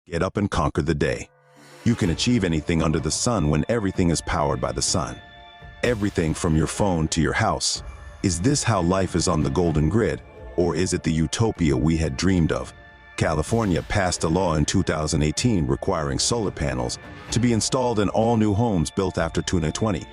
Get up and conquer the day. You can achieve anything under the sun when everything is powered by the sun. Everything from your phone to your house. Is this how life is on the golden grid, or is it the utopia we had dreamed of? California passed a law in 2018 requiring solar panels to be installed in all new homes built after 2020.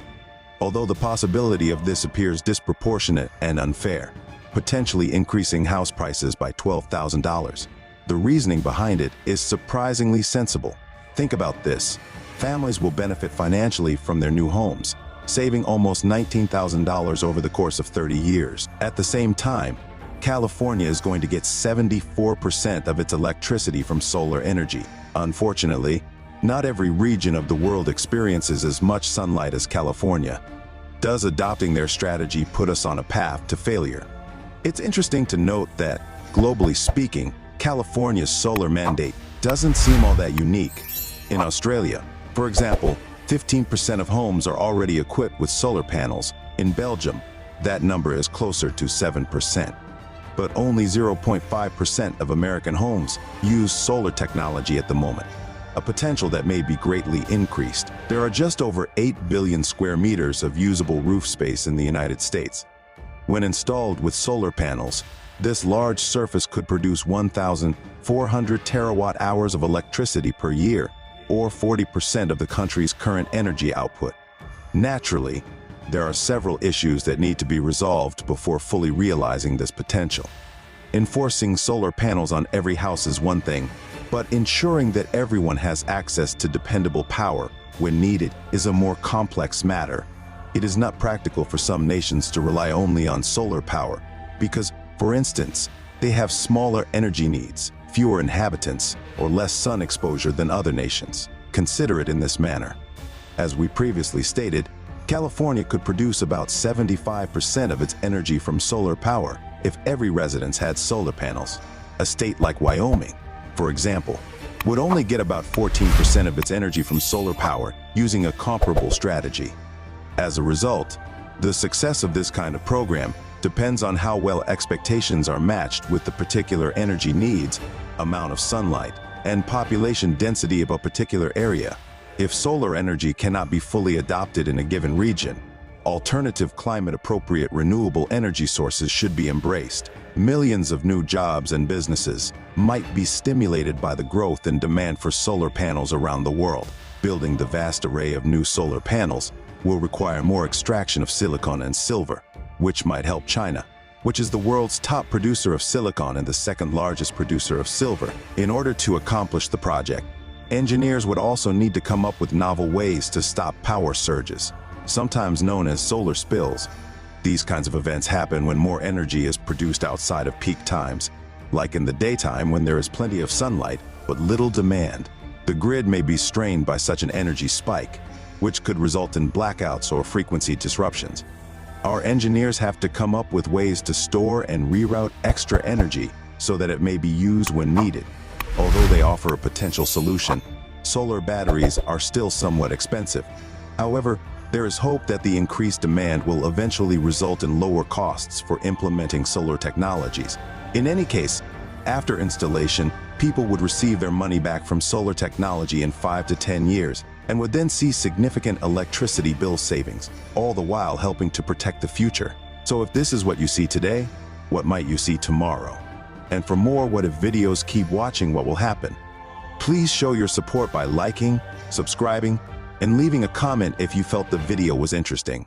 Although the possibility of this appears disproportionate and unfair, potentially increasing house prices by $12,000, the reasoning behind it is surprisingly sensible. Think about this. Families will benefit financially from their new homes, saving almost $19,000 over the course of 30 years. At the same time, California is going to get 74% of its electricity from solar energy. Unfortunately, not every region of the world experiences as much sunlight as California. Does adopting their strategy put us on a path to failure? It's interesting to note that, globally speaking, California's solar mandate doesn't seem all that unique. In Australia, for example, 15% of homes are already equipped with solar panels. In Belgium, that number is closer to 7%. But only 0.5% of American homes use solar technology at the moment, a potential that may be greatly increased. There are just over 8 billion square meters of usable roof space in the United States. When installed with solar panels, this large surface could produce 1,400 terawatt-hours of electricity per year, or 40% of the country's current energy output. Naturally, there are several issues that need to be resolved before fully realizing this potential. Enforcing solar panels on every house is one thing, but ensuring that everyone has access to dependable power when needed is a more complex matter. It is not practical for some nations to rely only on solar power because, for instance, they have smaller energy needs, fewer inhabitants, or less sun exposure than other nations. Consider it in this manner. As we previously stated, California could produce about 75% of its energy from solar power if every resident had solar panels. A state like Wyoming, for example, would only get about 14% of its energy from solar power using a comparable strategy. As a result, the success of this kind of program depends on how well expectations are matched with the particular energy needs, amount of sunlight, and population density of a particular area. If solar energy cannot be fully adopted in a given region, alternative climate-appropriate renewable energy sources should be embraced. Millions of new jobs and businesses might be stimulated by the growth and demand for solar panels around the world. Building the vast array of new solar panels will require more extraction of silicon and silver, which might help China, which is the world's top producer of silicon and the second largest producer of silver. In order to accomplish the project, engineers would also need to come up with novel ways to stop power surges, sometimes known as solar spills. These kinds of events happen when more energy is produced outside of peak times, like in the daytime when there is plenty of sunlight but little demand. The grid may be strained by such an energy spike, which could result in blackouts or frequency disruptions. Our engineers have to come up with ways to store and reroute extra energy so that it may be used when needed. Although they offer a potential solution, solar batteries are still somewhat expensive. However, there is hope that the increased demand will eventually result in lower costs for implementing solar technologies. In any case, after installation, people would receive their money back from solar technology in 5 to 10 years and would then see significant electricity bill savings, all the while helping to protect the future. So if this is what you see today, what might you see tomorrow? And for more What If videos, keep watching what will happen. Please show your support by liking, subscribing, and leaving a comment if you felt the video was interesting.